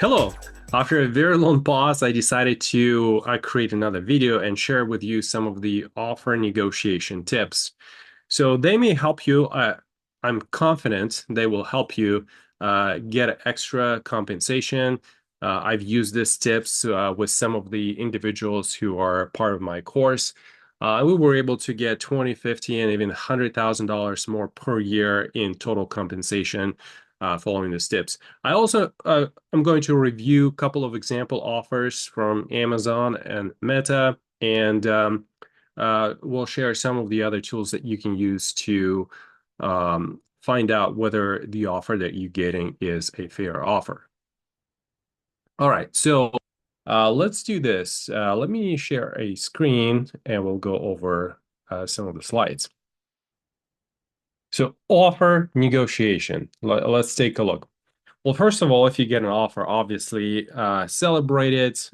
Hello. After a very long pause, I decided to create another video and share with you some of the offer negotiation tips. So they may help you. I'm confident they will help you get extra compensation. I've used these tips with some of the individuals who are part of my course. We were able to get 20, 50, and even $100,000 more per year in total compensation following these tips. I also am going to review a couple of example offers from Amazon and Meta, and we'll share some of the other tools that you can use to find out whether the offer that you're getting is a fair offer. All right, so let's do this. Let me share a screen and we'll go over some of the slides. So offer negotiation. Let's take a look. Well, first of all, if you get an offer, obviously celebrate it,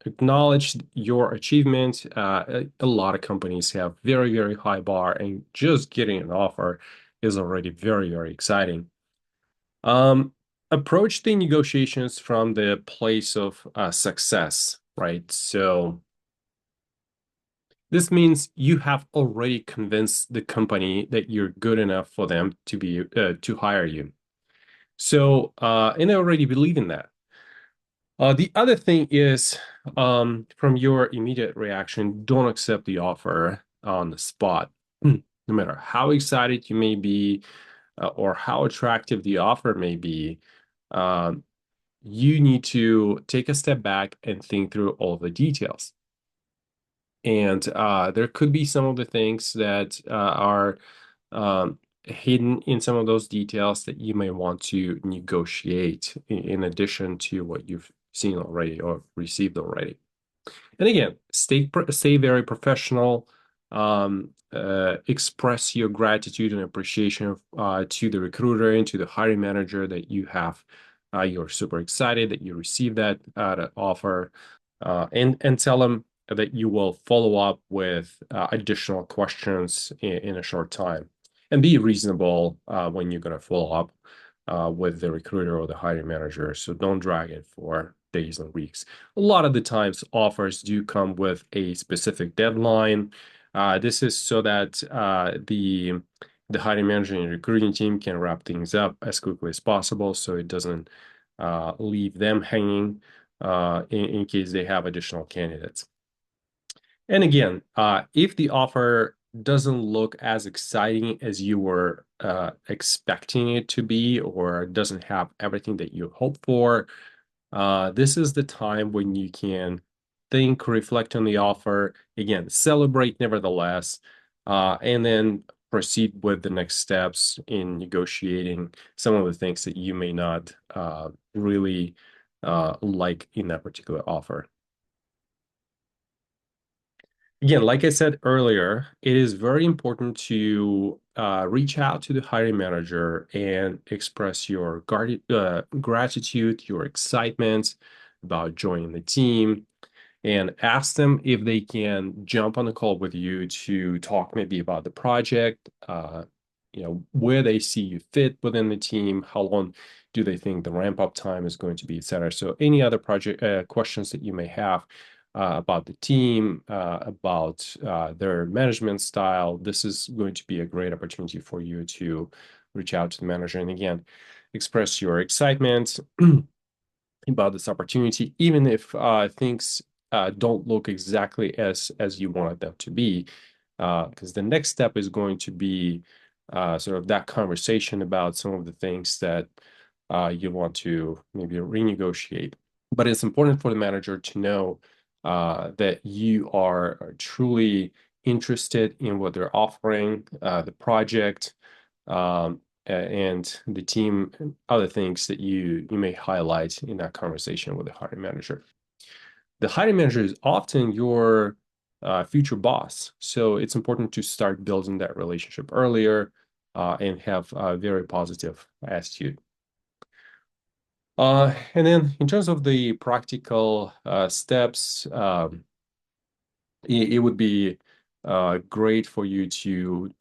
acknowledge your achievement. A lot of companies have very, very high bar, and just getting an offer is already very, very exciting. Um, Approach the negotiations from the place of success, right? So this means you have already convinced the company that you're good enough for them to hire you. So, and they already believe in that. The other thing is, from your immediate reaction, don't accept the offer on the spot. No matter how excited you may be, or how attractive the offer may be, um, you need to take a step back and think through all the details. And there could be some of the things that are hidden in some of those details that you may want to negotiate in addition to what you've seen already or received already. And again, stay very professional. Express your gratitude and appreciation to the recruiter and to the hiring manager that you have. You're super excited that you received that offer, and tell them that you will follow up with additional questions in a short time, and be reasonable when you're going to follow up with the recruiter or the hiring manager. So don't drag it for days and weeks. A lot of the times, offers do come with a specific deadline. This is so that the hiring manager and recruiting team can wrap things up as quickly as possible, so it doesn't leave them hanging in case they have additional candidates. And again, if the offer doesn't look as exciting as you were expecting it to be, or doesn't have everything that you hope for, this is the time when you can think, reflect on the offer, again, celebrate nevertheless, and then proceed with the next steps in negotiating some of the things that you may not really like in that particular offer. Again, like I said earlier, it is very important to reach out to the hiring manager and express your gratitude, your excitement about joining the team, and ask them if they can jump on a call with you to talk maybe about the project, where they see you fit within the team, how long do they think the ramp up time is going to be, et cetera. So any other project questions that you may have about the team, about their management style, this is going to be a great opportunity for you to reach out to the manager and again, express your excitement about this opportunity, even if things don't look exactly as you wanted them to be, because the next step is going to be sort of that conversation about some of the things that you want to maybe renegotiate. But it's important for the manager to know that you are truly interested in what they're offering, the project, and the team, and other things that you may highlight in that conversation with the hiring manager. The hiring manager is often your future boss, so it's important to start building that relationship earlier and have a very positive attitude. And then in terms of the practical steps, it would be great for you to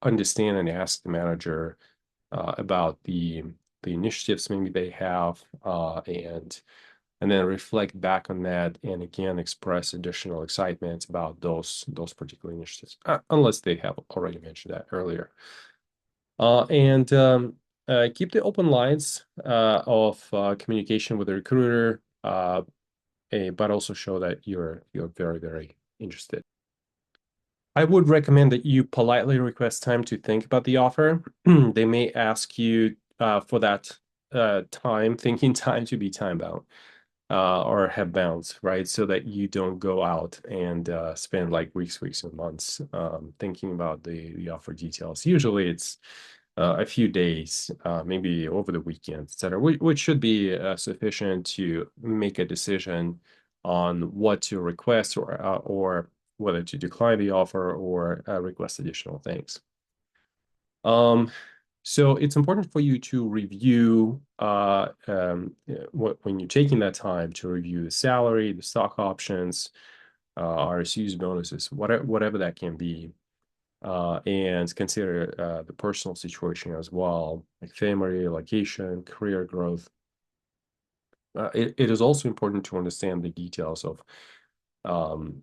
understand and ask the manager about the the initiatives maybe they have, and then reflect back on that, and again express additional excitement about those particular initiatives, unless they have already mentioned that earlier. And keep the open lines of communication with the recruiter, but also show that you're very, very interested. I would recommend that you politely request time to think about the offer. They may ask you for that thinking time, to be time bound, or have bounds, right? So that you don't go out and spend like weeks and months thinking about the offer details. Usually it's a few days, maybe over the weekend, etc., which should be sufficient to make a decision on what to request, or whether to decline the offer or request additional things. So it's important for you to review when you're taking that time to review the salary, the stock options, RSUs, bonuses, whatever that can be, and consider the personal situation as well, like family, location, career growth. It is also important to understand the details of um,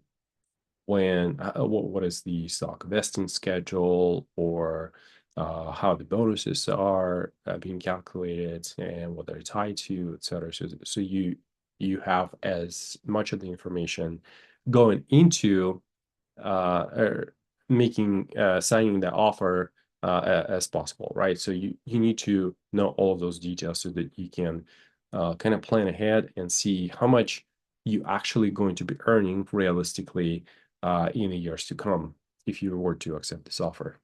what is the stock vesting schedule, or how the bonuses are being calculated and what they're tied to, et cetera. So you have as much of the information going into or making signing the offer as possible, right? So you need to know all of those details so that you can kind of plan ahead and see how much you actually going to be earning realistically in the years to come if you were to accept this offer.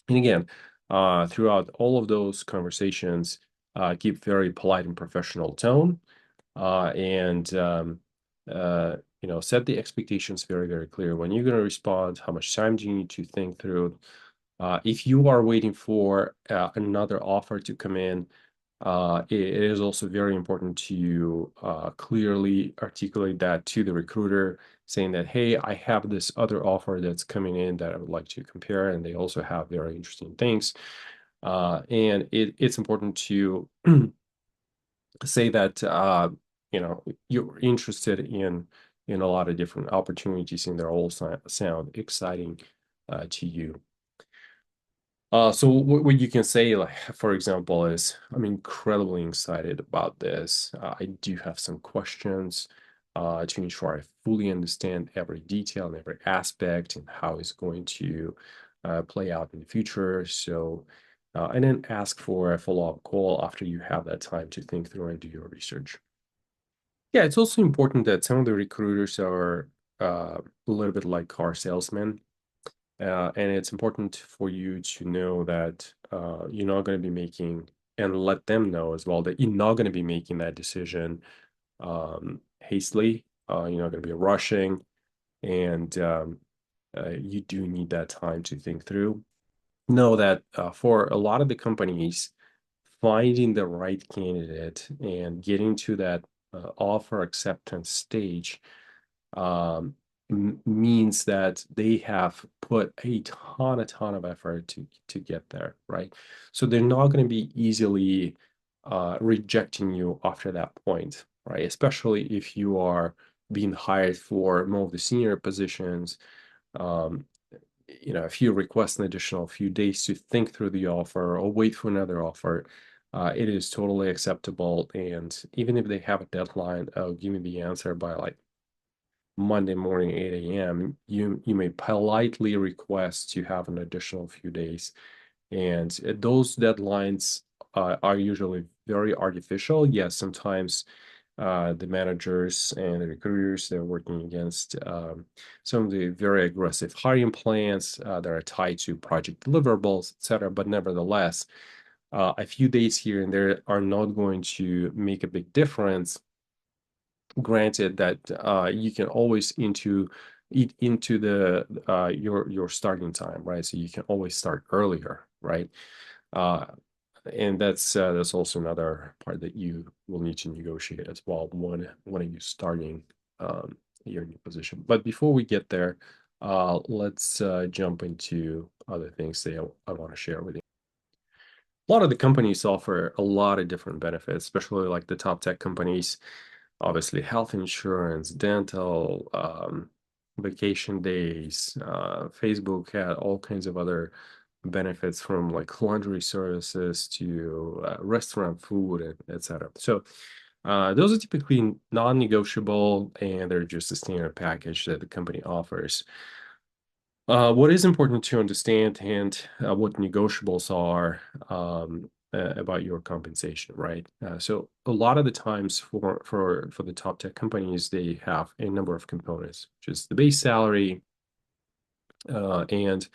And again, throughout all of those conversations, keep very polite and professional tone, and set the expectations very, very clear. When you're going to respond, how much time do you need to think through? If you are waiting for another offer to come in, it is also very important to clearly articulate that to the recruiter, saying that, hey, I have this other offer that's coming in that I would like to compare, and they also have very interesting things. And it's important to say that you're interested in a lot of different opportunities, and they're all sound exciting to you. So what you can say, like, for example, is, I'm incredibly excited about this. I do have some questions to ensure I fully understand every detail and every aspect and how it's going to play out in the future. So, and then ask for a follow-up call after you have that time to think through and do your research. Yeah, it's also important that some of the recruiters are a little bit like car salesmen. And it's important for you to know that you're not going to be making, and let them know as well, that you're not going to be making that decision hastily. You're not going to be rushing, and you do need that time to think through. Know that for a lot of the companies, finding the right candidate and getting to that offer acceptance stage um, means that they have put a ton of effort to get there, right? So they're not going to be easily rejecting you after that point, right? Especially if you are being hired for more of the senior positions. Um, if you request an additional few days to think through the offer or wait for another offer, it is totally acceptable. And even if they have a deadline of giving the answer by like Monday morning, 8 a.m., you may politely request to have an additional few days. And those deadlines are usually very artificial. Yes, sometimes the managers and the recruiters, they're working against some of the very aggressive hiring plans that are tied to project deliverables, etc. But nevertheless, a few days here and there are not going to make a big difference. Granted that you can always eat into the your starting time, right? So you can always start earlier, right? Uh, and that's also another part that you will need to negotiate as well when are you starting your new position. But before we get there, let's jump into other things that I want to share with you. A lot of the companies offer a lot of different benefits, especially like the top tech companies. Obviously, health insurance, dental, vacation days. Facebook had all kinds of other benefits from like laundry services to restaurant food, and etc. So those are typically non-negotiable, and they're just a standard package that the company offers. What is important to understand and what negotiables are about your compensation, right? So a lot of the times for the top tech companies, they have a number of components, which is the base salary and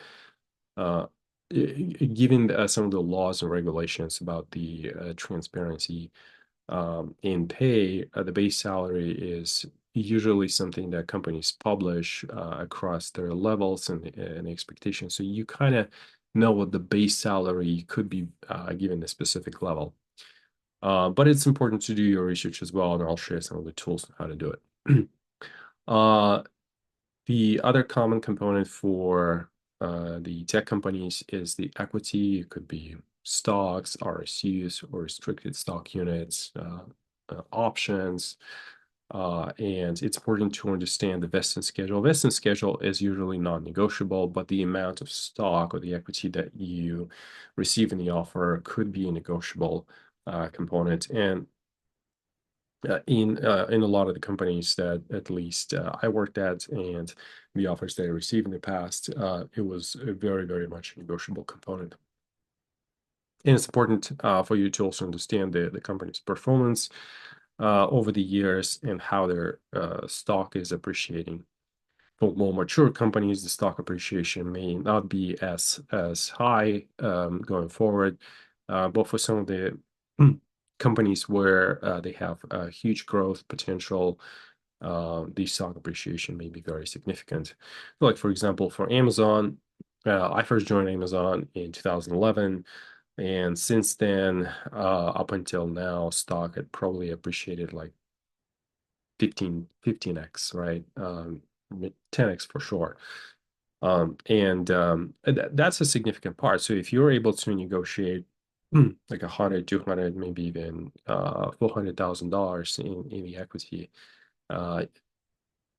uh, given some of the laws and regulations about the transparency in pay, the base salary is usually something that companies publish across their levels and expectations. So you kind of know what the base salary could be given a specific level. But it's important to do your research as well, and I'll share some of the tools on how to do it. uh, the other common component for the tech companies is the equity. It could be stocks, RSUs, or restricted stock units, options. And it's important to understand the vesting schedule. Vesting schedule is usually non-negotiable, but the amount of stock or the equity that you receive in the offer could be a negotiable component. And in a lot of the companies that at least I worked at and the offers that I received in the past, it was a very, very much a negotiable component. And it's important for you to also understand the company's performance over the years and how their stock is appreciating. For more mature companies, the stock appreciation may not be as high going forward, but for some of the companies where they have a huge growth potential, the stock appreciation may be very significant. Like for example, for Amazon, I first joined Amazon in 2011. And since then, up until now, stock had probably appreciated like 15x, right? 10x for sure. And that's a significant part. So if you're able to negotiate like 100, 200, maybe even $400,000 in the equity, uh,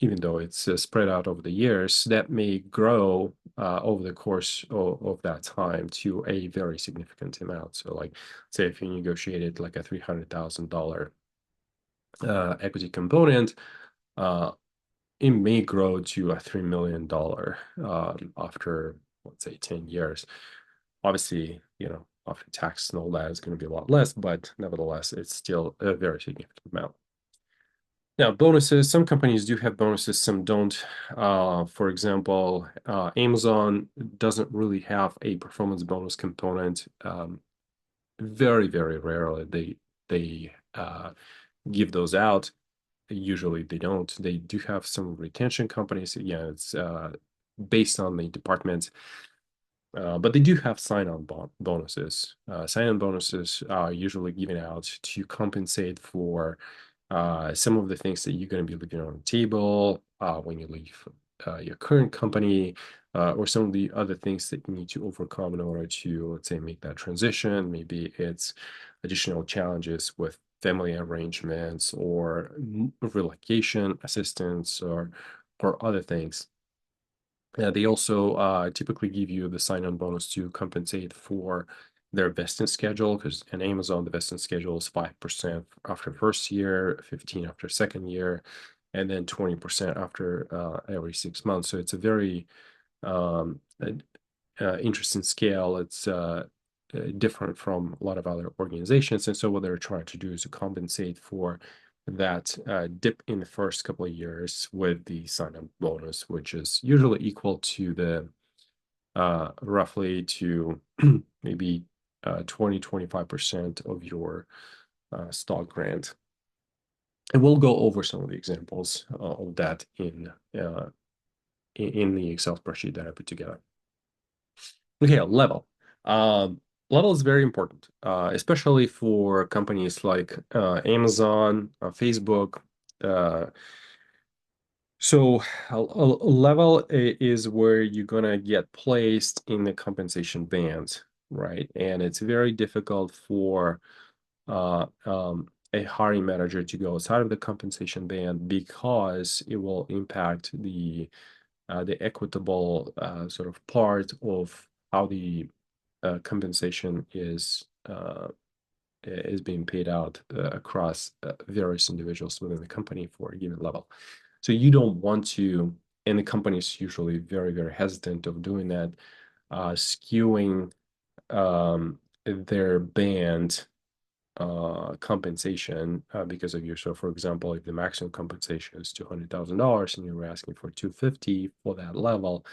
even though it's spread out over the years, that may grow over the course of that time to a very significant amount. So, like, say if you negotiated like a $300,000 equity component, uh, it may grow to a $3 million after, let's say, 10 years. Obviously, after tax and all that, it's going to be a lot less, but nevertheless, it's still a very significant amount. Now, bonuses, some companies do have bonuses, some don't. For example, Amazon doesn't really have a performance bonus component. Very, very rarely they give those out. Usually they don't. They do have some retention companies. Yeah, it's based on the department. But they do have sign-on bonuses. Sign-on bonuses are usually given out to compensate for some of the things that you're going to be leaving on the table when you leave your current company, or some of the other things that you need to overcome in order to, let's say, make that transition. Maybe it's additional challenges with family arrangements or relocation assistance or other things. They also typically give you the sign-on bonus to compensate for their vesting schedule, because in Amazon, the vesting schedule is 5% after first year, 15 after second year, and then 20% after every 6 months. So it's a very um, interesting scale. It's different from a lot of other organizations. And so what they're trying to do is to compensate for that dip in the first couple of years with the sign-up bonus, which is usually equal to the roughly to maybe 20-25% of your stock grant. And we'll go over some of the examples of that in the Excel spreadsheet that I put together. Okay, level. Level is very important, especially for companies like Amazon, Facebook. Uh, so a level is where you're gonna get placed in the compensation band. right? And it's very difficult for a hiring manager to go outside of the compensation band because it will impact the equitable sort of part of how the compensation is being paid out across various individuals within the company for a given level. So you don't want to, and the company is usually very, very hesitant of doing that, skewing their band compensation because of your, so for example, if the maximum compensation is $200,000 and you're asking for 250 for that level,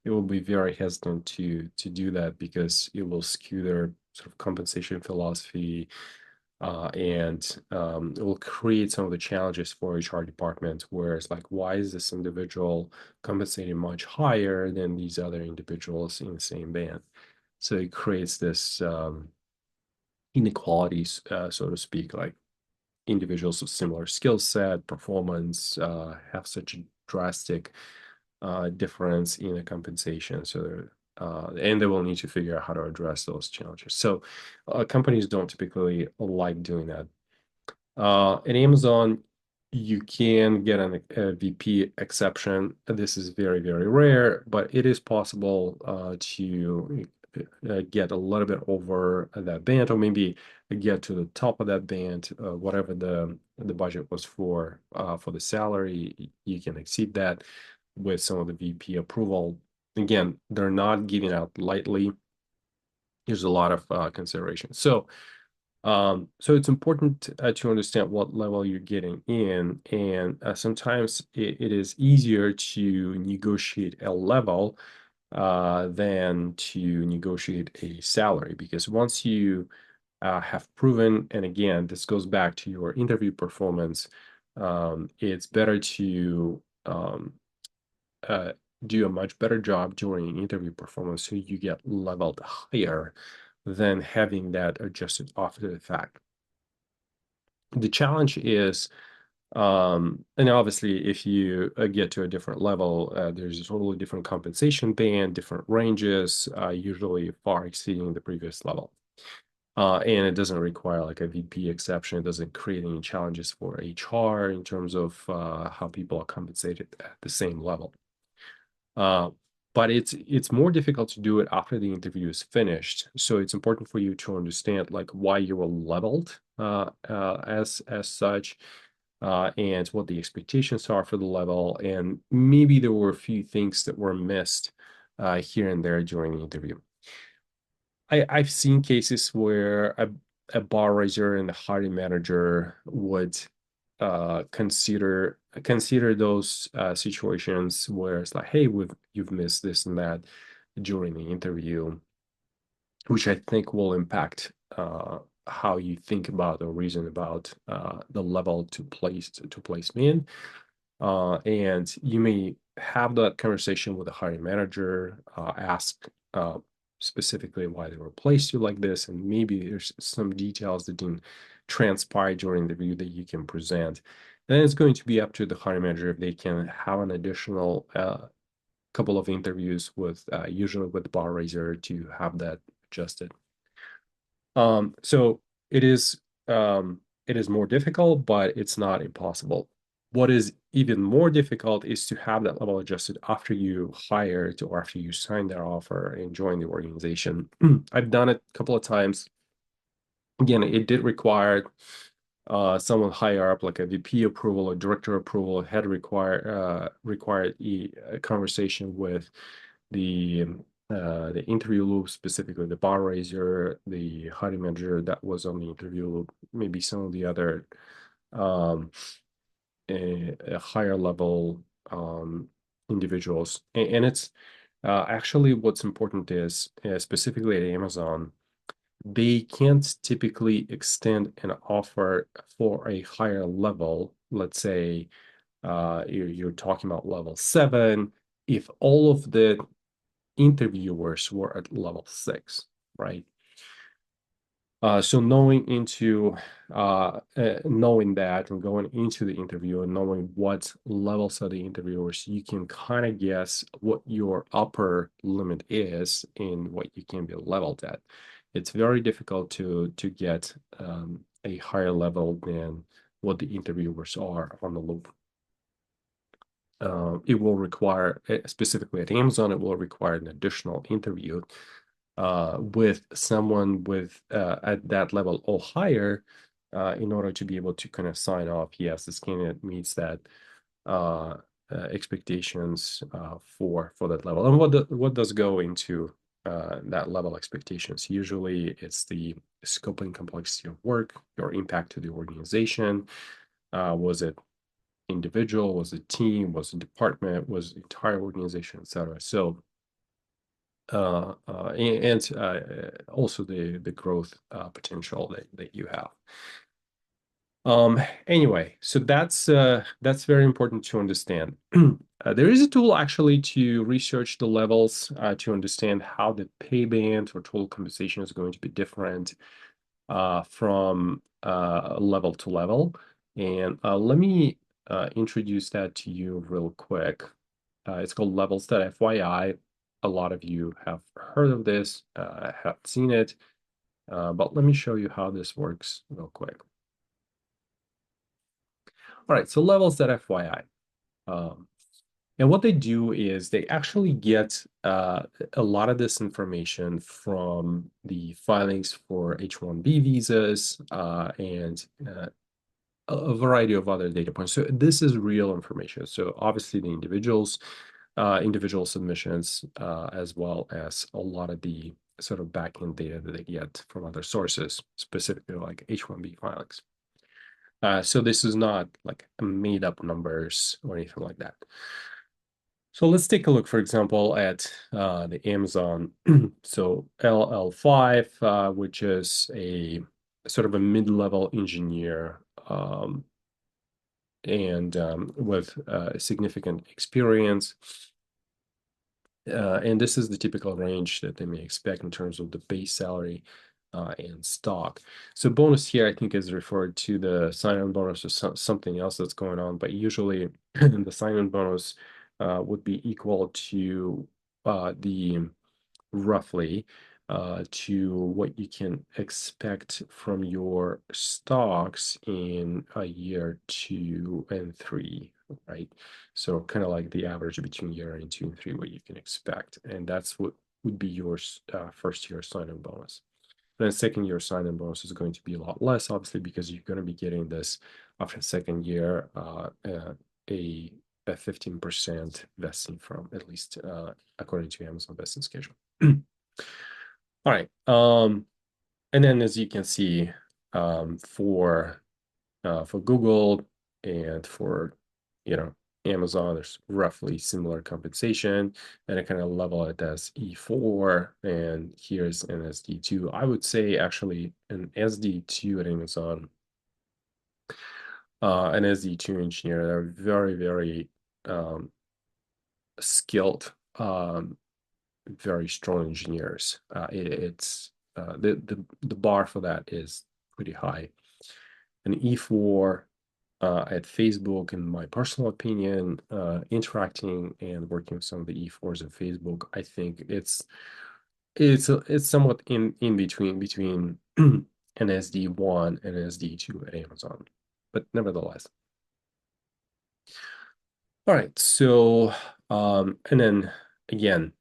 it will be very hesitant to do that because it will skew their sort of compensation philosophy, and it will create some of the challenges for HR department where it's like, why is this individual compensated much higher than these other individuals in the same band? So it creates this inequalities, so to speak, like individuals with similar skill set, performance, have such a drastic difference in the compensation. So, and they will need to figure out how to address those challenges. So, companies don't typically like doing that. At Amazon, you can get a VP exception. This is very, very rare, but it is possible to get a little bit over that band, or maybe get to the top of that band, whatever the budget was for the salary. You can exceed that with some of the VP approval. Again, they're not giving out lightly. There's a lot of consideration. So it's important to understand what level you're getting in, and sometimes it is easier to negotiate a level than to negotiate a salary, because once you have proven, and again, this goes back to your interview performance, it's better to uh, do a much better job during interview performance so you get leveled higher than having that adjusted after the fact. The challenge is, and obviously, if you get to a different level, there's a totally different compensation band, different ranges, usually far exceeding the previous level. And it doesn't require like a VP exception. It doesn't create any challenges for HR in terms of how people are compensated at the same level. But it's more difficult to do it after the interview is finished. So it's important for you to understand like why you were leveled as such, and what the expectations are for the level, and maybe there were a few things that were missed here and there during the interview. I've seen cases where a bar raiser and the hiring manager would consider those situations where it's like, hey, you've missed this and that during the interview, which I think will impact how you think about or reason about the level to place me in. And you may have that conversation with the hiring manager, ask specifically why they replaced you like this, and maybe there's some details that didn't transpire during the review that you can present. Then it's going to be up to the hiring manager if they can have an additional couple of interviews with usually with the bar raiser to have that adjusted. So it is more difficult, but it's not impossible. What is even more difficult is to have that level adjusted after you hired or after you signed that offer and join the organization. I've done it a couple of times. Again, it did require someone higher up, like a VP approval or director approval. It had required a conversation with the interview loop, specifically the bar raiser, the hiring manager that was on the interview loop, maybe some of the other um, a higher level individuals. And it's actually what's important is specifically at Amazon, they can't typically extend an offer for a higher level. Let's say you're talking about level 7, if all of the interviewers were at level 6, right? So knowing that and going into the interview and knowing what levels of the interviewers, you can kind of guess what your upper limit is and what you can be leveled at. It's very difficult to get a higher level than what the interviewers are on the loop. It will require, specifically at Amazon, it will require an additional interview with someone with at that level or higher in order to be able to kind of sign off, yes, this candidate meets that uh, expectations for that level. And what does go into that level expectations? Usually, it's the scope and complexity of work, your impact to the organization. Was it individual? Was it team? Was it department? Was it entire organization, etc. So and also the growth potential that you have. Anyway, so that's very important to understand. There is a tool actually to research the levels to understand how the pay band or total compensation is going to be different from level to level. And let me introduce that to you real quick. It's called levels.fyi. A lot of you have heard of this, have seen it, but let me show you how this works real quick. All right, so levels.fyi. And what they do is they actually get a lot of this information from the filings for H-1B visas and a variety of other data points. So this is real information. So obviously the individual submissions, as well as a lot of the sort of backend data that they get from other sources, specifically like H-1B filings. So this is not like made up numbers or anything like that. So let's take a look, for example, at the Amazon. So LL5, which is a sort of a mid-level engineer and with significant experience. And this is the typical range that they may expect in terms of the base salary and stock. So bonus here, I think, is referred to the sign-on bonus or something else that's going on, but usually the sign-on bonus would be equal to the roughly to what you can expect from your stocks in a year 2 and 3, right? So kind of like the average between year in 2 and 3, what you can expect. And that's what would be your first year sign-on bonus. Then second year sign-on bonus is going to be a lot less, obviously, because you're going to be getting this after second year, a 15% vesting from, at least according to Amazon vesting schedule. All right. And then as you can see, for Google and for Amazon, there's roughly similar compensation, and I kind of level it as E4, and here's an SD2. I would say actually an SD2 at Amazon, an SD2 engineer, they're very, very skilled, very strong engineers. It's the bar for that is pretty high. An E4 at Facebook, in my personal opinion, interacting and working with some of the E4s at Facebook, I think it's somewhat in between an SD1 and an SD2 at Amazon, but nevertheless. All right, so and then again,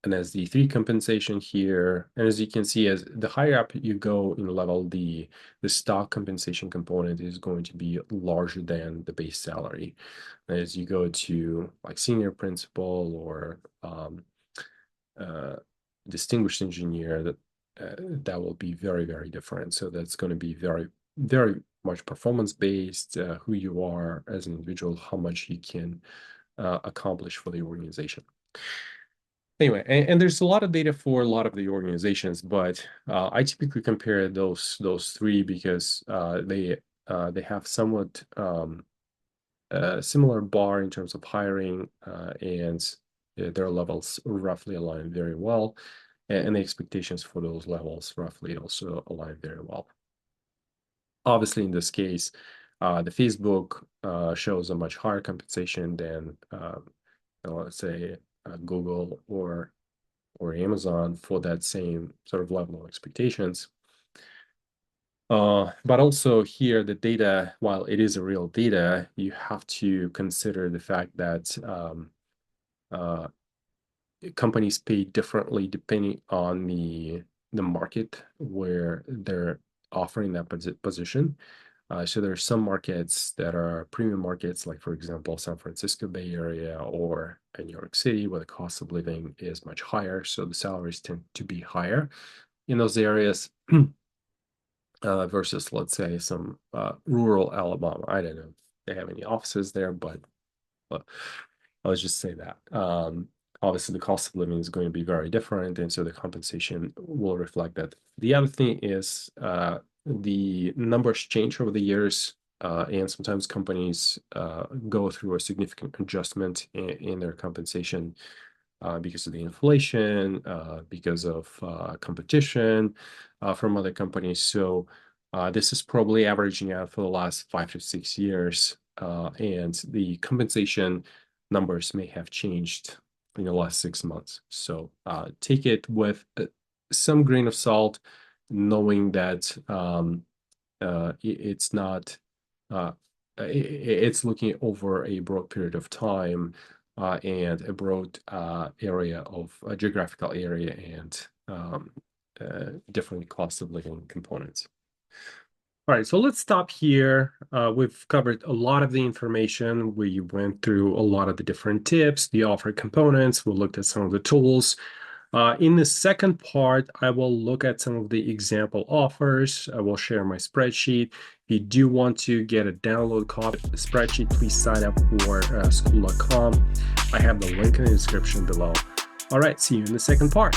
an SD3 compensation here, and as you can see, as the higher up you go in level, the stock compensation component is going to be larger than the base salary. As you go to like senior principal or distinguished engineer, that will be very, very different. So that's going to be very, very much performance based, who you are as an individual, how much you can accomplish for the organization. Anyway, and there's a lot of data for a lot of the organizations, but I typically compare those three because they have somewhat similar bar in terms of hiring, and their levels roughly align very well. and the expectations for those levels roughly also align very well. Obviously, in this case, the Facebook shows a much higher compensation than, let's say, Google or Amazon for that same sort of level of expectations. But also here, the data, while it is a real data, you have to consider the fact that companies pay differently depending on the market where they're offering that position. So there are some markets that are premium markets, like for example, San Francisco Bay Area or in New York City, where the cost of living is much higher. So the salaries tend to be higher in those areas versus, let's say, some rural Alabama. I don't know if they have any offices there, but let's just say that. Obviously, the cost of living is going to be very different, and so the compensation will reflect that. The other thing is the numbers change over the years, and sometimes companies go through a significant adjustment in their compensation because of the inflation, because of competition from other companies. So this is probably averaging out for the last 5 to 6 years, and the compensation numbers may have changed in the last 6 months. So take it with some grain of salt, knowing that it's not, it's looking over a broad period of time and a broad area of a geographical area and different cost of living components. All right, so let's stop here. We've covered a lot of the information. We went through a lot of the different tips, the offer components. We looked at some of the tools. In the second part, I will look at some of the example offers. I will share my spreadsheet. If you do want to get a download copy of the spreadsheet, please sign up for school.com. I have the link in the description below. All right, see you in the second part.